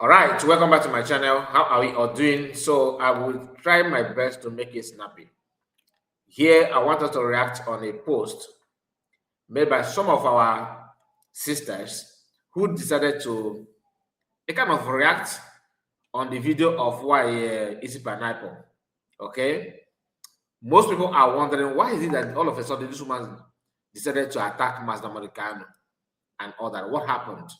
All right, welcome back to my channel. How are we all doing? So I will try my best to make it snappy. Here, I want us to react on a post made by some of our sisters who decided to kind of react on the video of why is pineapple. Okay, most people are wondering why is it that all of a sudden this woman decided to attack Mazda Monicano and all that. What happened?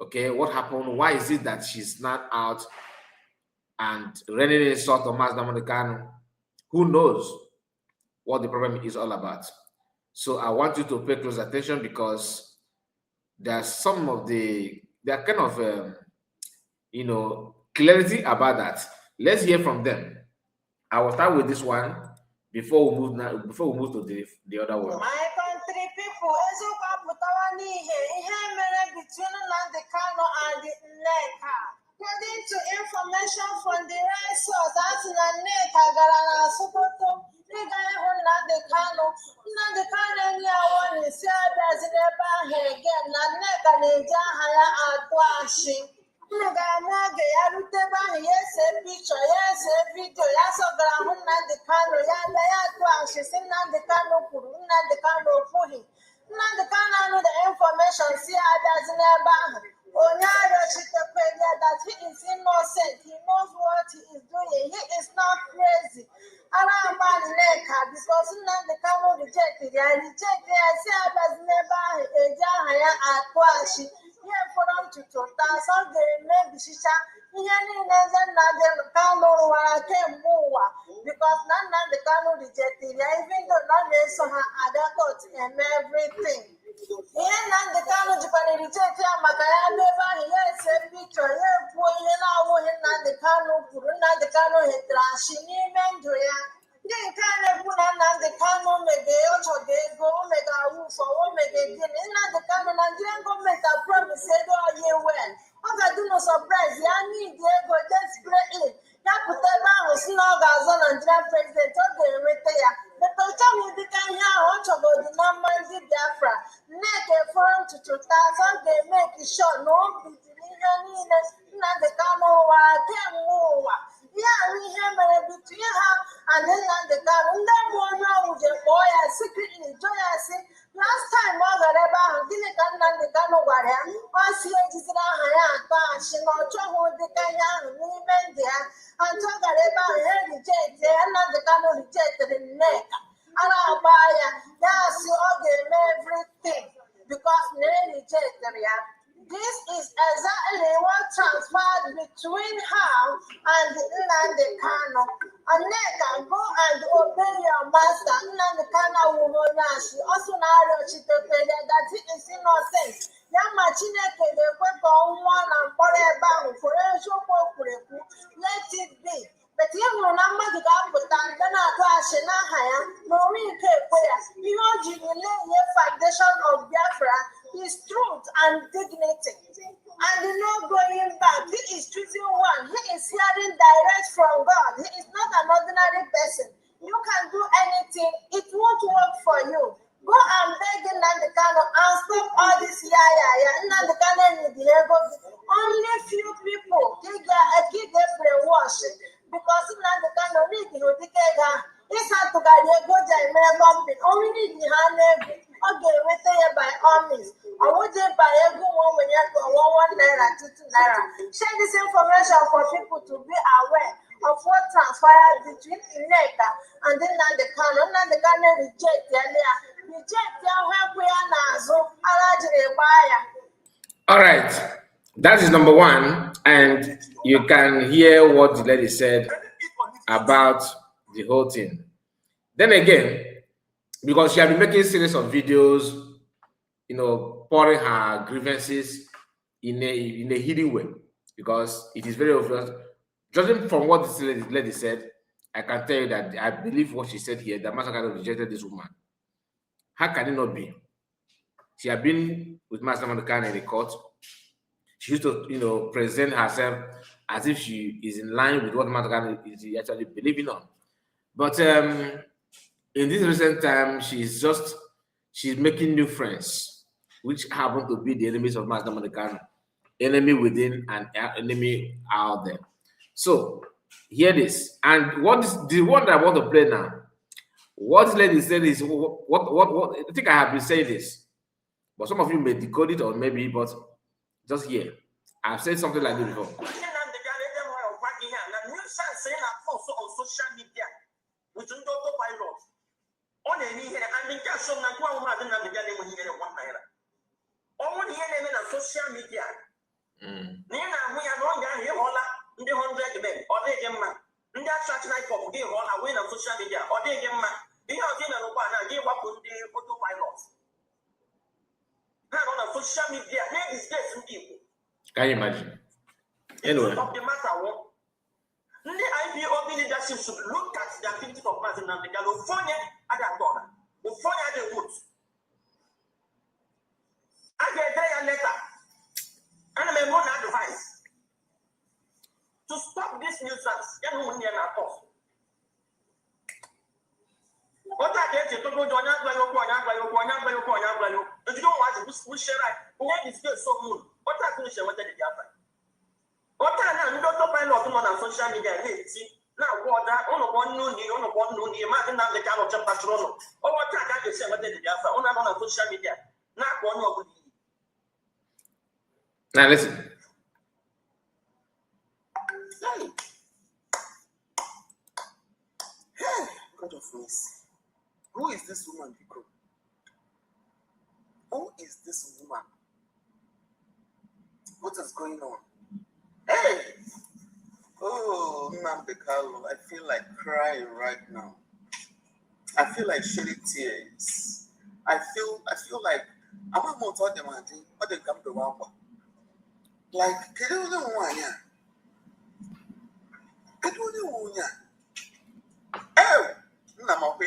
Okay, what happened? Why is it that she's not out and raining insult on Mazda Monicano? Who knows what the problem is all about? So I want you to pay close attention because there's some of there are kind of clarity about that. Let's hear from them. I will start with this one before we move now, before we move to the other one. My country people, between Nandekano and the Nneka. According to information from the right source, that's Nneka Garana Sokoto, Nandekano, is again, Nneka Nejahaya Atwashi. Yes, picture, yes, video, yes, Nandekano, the information, see how does never. That he is innocent, he knows what he is doing, he is not crazy. Around Neka, because Nandekano rejected, I see how does never at Washi. Here for them to some they may be shisha. Because Nandekano rejected, even though not so her other thoughts and everything. Here Nandekano Japan rejected Makaya Beba, yes, a picture, here, poor Nandekano, Nandekano, Trashini, Mendoya. Then kind of Nandekano, Megeo, go, Omega, for Omega, Nandekano, Nigerian government are promised, said all year well. I do no surprise, I need Diego, let's pray in. Yaputeba was not as on Nigerian president, okay, retire. But I'll tell you, the can hear what about the number of Biafra. Neck a foreign to 2000, they make it short, no, Nandekano, can't move. Yeah, we have between her and then Nandekano. And then one with the boy, I secretly joy. I say, last time, Margaret, didn't Nandekano were him. I see it is not high, she not trouble the Kanya, women there, and talk about her rejected, and Nandekano rejected in neck. And I'll buy a yes, you all gave everything because they rejected her. This is exactly what transpired between her and Nandekano. And they can go and obey your master. Nandekano woman, she also now she that he is innocent. Yamachine can go one and forever for a show let it be. But you will not make it up with that. Then I crash in a higher. No, we can't pay us. You know, the foundation of Biafra is truth and dignity. And you know, going back, he is choosing one. He is hearing direct from God. He is not an ordinary person. You can do anything, it won't work for you. Go and beg in Nandekano and stop all this Nandekano in the only few people keep their brainwashing because Nandekano need to take her. It's hard to get a good American. Only need the hand. Okay, we say by all means. I would say by every one when you go 1 naira, 2 naira. Share this information for people to be aware of what transpired between Nneka and then Nandekano. Nandekano reject earlier. Reject their help we are now. So all right, that is number one, and you can hear what the lady said about the whole thing. Then again, because she had been making a series of videos, pouring her grievances in a hidden way, because it is very obvious. Judging from what this lady said, I can tell you that I believe what she said here, that Master Kano rejected this woman. How can it not be? She had been with Master Kano in the court. She used to, present herself as if she is in line with what Master Kano is actually believing on. But in this recent time, she's making new friends, which happen to be the enemies of Master Kano. enemy within and enemy out there. So hear this. And what is the one that I want to play now? What this lady said is what I think I have been saying this, but some of you may decode it or maybe, but just hear. I've said something like this before. Can you imagine? Anyway. The IPOB leadership should look at the activities of Martin and the California at that corner. California at the roots. I get a letter and I'm going to advise to stop this nuisance. What I get to go to another if you don't want to share right, this so moon. What I finish what did you happen? What I know, pilot on social media, now water, on no need, imagine that the kind of patrol. Oh, what I can say what did you happen? On social media, not one of the. Now listen. Hey, God of mercy. Who is this woman, Biko? Who is this woman? What is going on? Hey! Oh, Nnamdi Kanu, I feel like crying right now. I feel like shedding tears. I feel like I'm not more told them what they come to Wamba. Like, can you know why? Can you know why? Oh, Nnamdi,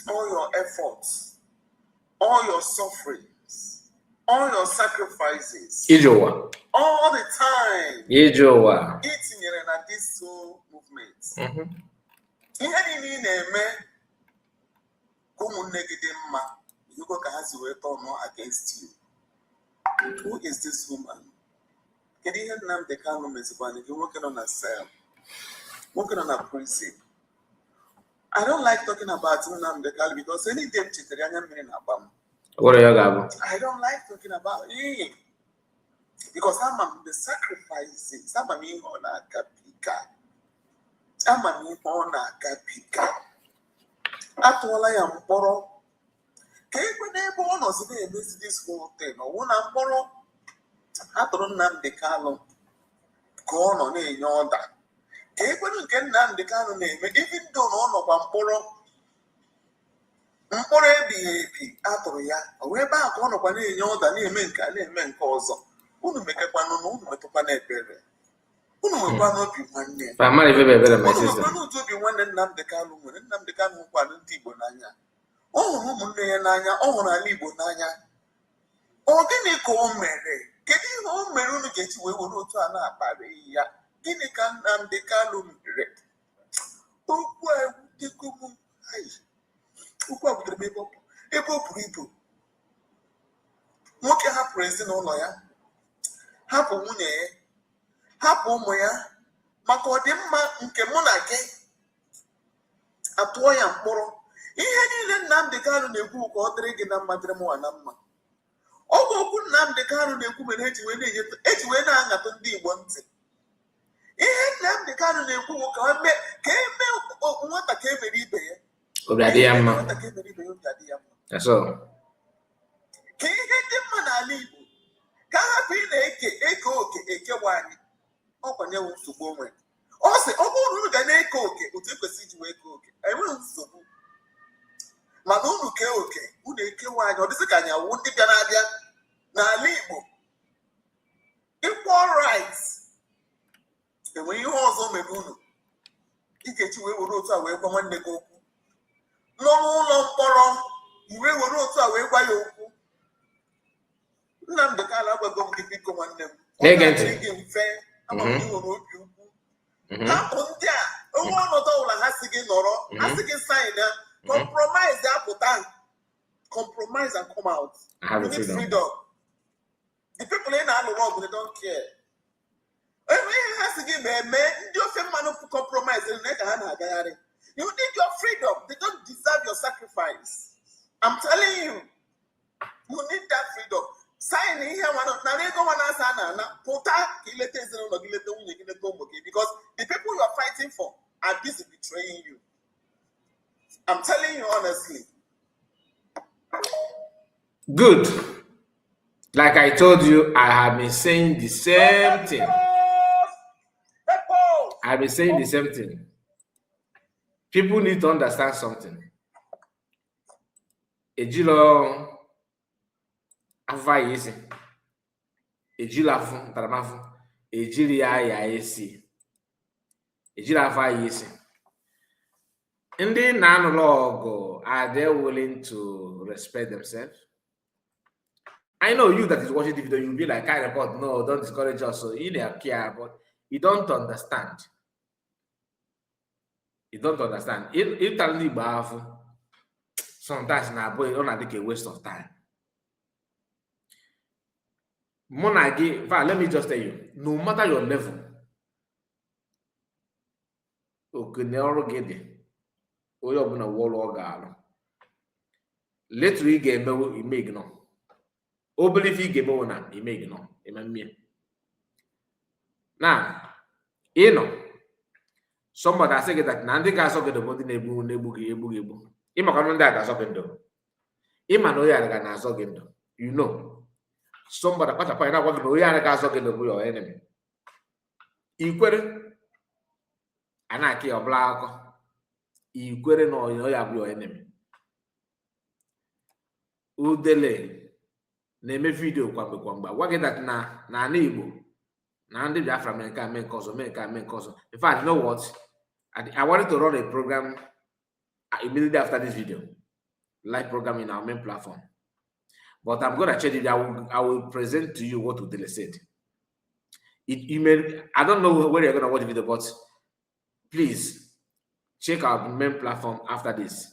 all your efforts, all your sufferings, all your sacrifices, all the time, eating in this whole movement. Against you. Who is this woman? Can you hear Nnamdi Kanu Mesibani? You're working on a cell, working on a prison. I don't like talking about Nnamdi Kanu because any day I don't like talking about him because I'm the sacrifices. I'm a me on a kapika. I'm a me on a kapika. At all I am borrow. Can you never on us this whole thing? Or when I'm borrow, I don't Nnamdi Kanu. Go on in your that. Can you get Nnamdi Kanu name? Even though no one borrow. Mkpọrọ ebighị atụrụ ya o wee baa ka ọ nọkwa na-enye ọda na-eme nke ọzọ unu mekekwanụ na unu metụkwa n'ebere unu nwekwa n'obi nwanne n'otu obi nwanne Nnamdi Kanu nwere. Nnamdi Kanu nkwado ndị Igbo n'anya, ọ hụrụ ụmụnne ya n'anya, ọ hụrụ ala Igbo n'anya. Ọ gịnị ka o mere? Kedu ihe o mere unu ga-eji wee were otu a na-akparị ya? Gịnị ka Nnamdi Kanu mere? Okwu a ewutekwumu ukwu a butere ebe o buru ibu. Nwoke hapụrụ ezinụlọ ya, hapụ nwunye ya, hapụ ụmụ ya maka ọdịmma nke mụ na gị, atụọ ya mkpọrọ. Ihe niile Nnamdi Kanu na-ekwu ka ọ dịrị gị na mma, dịrị mụnwa na mma. Ọ bụ okwu Nnamdi Kanu na-ekwu mere eji wee na-aṅatụ ndị Igbo ntị. Ihe Nnamdi Kanu na-ekwu ka eme nwata ka emere ibe ya. That's all. Ka ihe dị mma n'ala Igbo ka hapụ ị na-eke oke ekewa anyị, ọkwa nyewe nsogbu onwe. Ọ sị ọ bụrụ unu ga na-eke oke otu ekwesị iji wee kee oke enweghị nsogbu, mana unu kee oke unu ekewa anyị. Ọ dịzị ka anyị awụ ndị bịa na-abịa n'ala Igbo. Equal rights enweghị ihe ọzọ mere unu ị ga-eji wee were otu a wee gwa nwanne gị okwu nọ n'ụlọ mkpọrọ, iwe were otu a wee gwa ya okwu. Nnamdi Kanu agwago m gị biko nwanne m, ọ ga-adịrị gị mfe ama m nwere obi ukwu. Hapụ ndị a onwe ọnọdụ ọbụla ha si gị nọrọ, ha si gị sign ya, compromise apụta, compromise and come out. We need freedom. The people people in they don't care. Everything has to give a man, you compromise in the you need your freedom. They don't deserve your sacrifice. I'm telling you, you need that freedom. Sign in here one of because the people you are fighting for are busy betraying you. I'm telling you honestly. Good. Like I told you, I have been saying the same thing. I've been saying the same thing. People need to understand something. Ejilo afa yesi. Ejilo afu taramafu. Ejili ya yesi. Ejilo afa yesi. Ndị na-anụrụ ọgụ, are they willing to respect themselves? I know you that is watching the video, you'll be like, I report, no, don't discourage us. So you don't care, but you don't understand. You don't understand. If totally bad, sometimes na boy, don't take a waste of time. Monagi, let me just tell you, no matter your level, okay, never get it. Or you're gonna wall or gal. Literally, game you make no. Obelief game owner, you make no. Now, you know. Somebody I say that Nandi Gaso the body nebu. Imakanunda Gasokendo. Imano Yanaga Nasogendo. You know. Somebody put a point out what no Yanaga Sokendo your enemy. Equal Anaki or black. Equal no you have your enemy. Udele name video kwamba. What get that na neighbor. Nandi Biafra men cause. In fact, you know what? I wanted to run a program immediately after this video, live program in our main platform. But I'm going to change it. I will present to you what Udele said. I don't know where you're going to watch the video, but please check our main platform after this.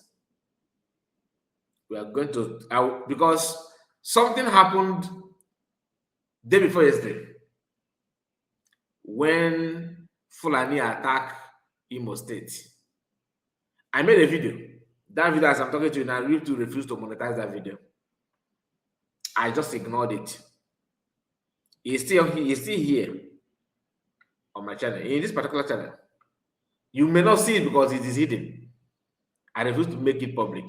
We are going to, because something happened day before yesterday when Fulani attacked Imo State. I made a video. That video, as I'm talking to you now, YouTube refused to monetize that video. I just ignored it. It's still here on my channel. In this particular channel, you may not see it because it is hidden. I refuse to make it public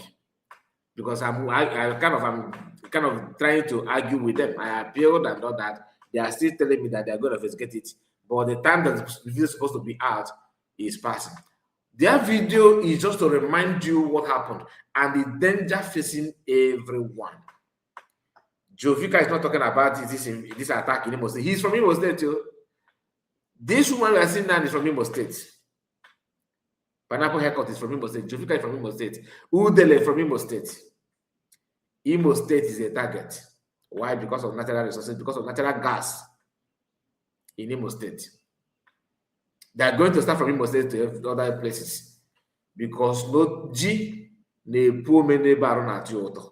because I'm kind of trying to argue with them. I appealed and all that. They are still telling me that they are going to investigate it. But the time that the video is supposed to be out is passing. Their video is just to remind you what happened and the danger facing everyone. Jovika is not talking about this attack in Imo State. He's from Imo State too. This woman we are seeing now is from Imo State. Pineapple Haircut is from Imo State. Jovika is from Imo State. Udele from Imo State. Imo State is a target. Why? Because of natural resources, because of natural gas in Imo State. They are going to start from Imo State to other places because no G ne poor many baron at Yoto.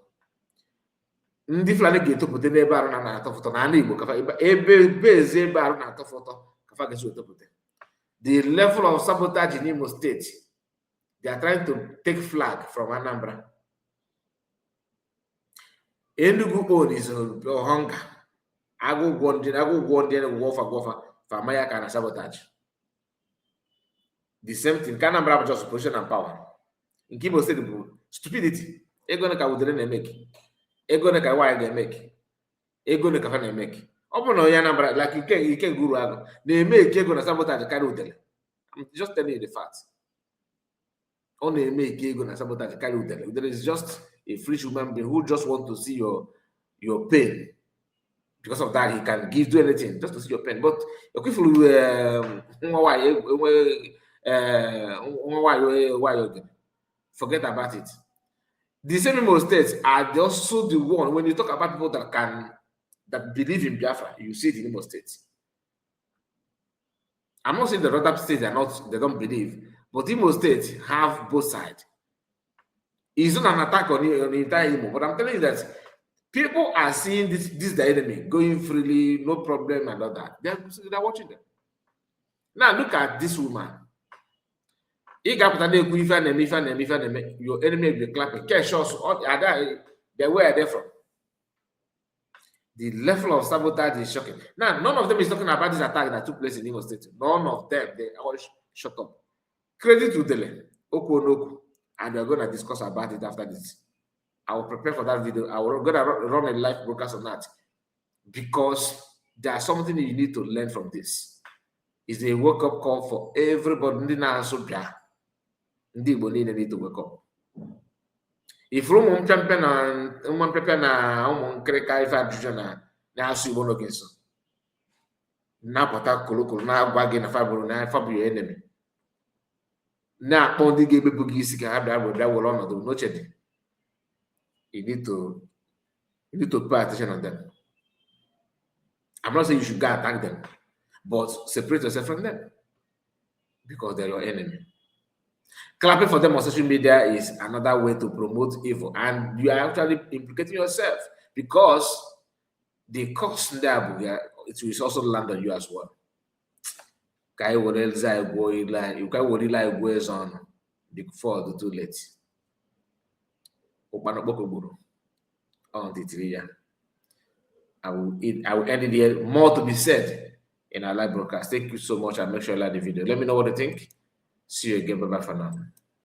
Ndi flani geto put ne baron na tofoto na Igbo kafa ebe beze baron na tofoto kafa gesu topote. The level of sabotage in Imo State, they are trying to take flag from Anambra. Enugu own is hunger. I go one day, Gofa, Famaya can sabotage. The same thing. Can Anambra just position and power? In Kibo State, stupidity. Egona ka udere make. Egona ka why they make. Egona ka fa make. Open no Anambra like you can guru ago. They make Egona sabotage carry udele. I'm just telling you the facts. Only make Egona sabotage carry udele. Udele is just a free human being who just want to see your pain. Because of that, he can do anything just to see your pain. But forget about it. The same Imo States are also the one when you talk about people that believe in Biafra, you see it in Imo States. I'm not saying the other states they don't believe, but Imo States have both sides. It's not an attack on the entire Imo, but I'm telling you that People are seeing this the enemy going freely, no problem and all that. They're watching them. Now look at this woman. Your enemy will be clapping. Cash shots, they were there from. The level of sabotage is shocking. Now, none of them is talking about this attack that took place in Imo State. None of them, they all shut up. Credit to Dele, Oku, and we're going to discuss about it after this. I will prepare for that video. I will going to run a live broadcast on that because there's something you need to learn from this. It's a wake-up call for everybody. Ndị Igbo niile need to wake up. If ụmụ mpempe na ụmụ nkịrịka ife ajụjụ na-asụ Igbo n'oge nso na-apụta kolokolo na-agwa gị na fabụrụ enemy na-akpọ ndị ga-ebebu gị isi ka ha bịa were ọnọdụ n'oche dị, you need to pay attention on them. I'm not saying you should go attack them, but separate yourself from them because they're your enemy. Clapping for them on social media is another way to promote evil, and you are actually implicating yourself because the cost there, it will also land on you as well. You can't worry like goes on before the too late. On the 3 year. I will end it here. More to be said in our live broadcast. Thank you so much, and make sure you like the video. Let me know what you think. See you again. Bye bye for now.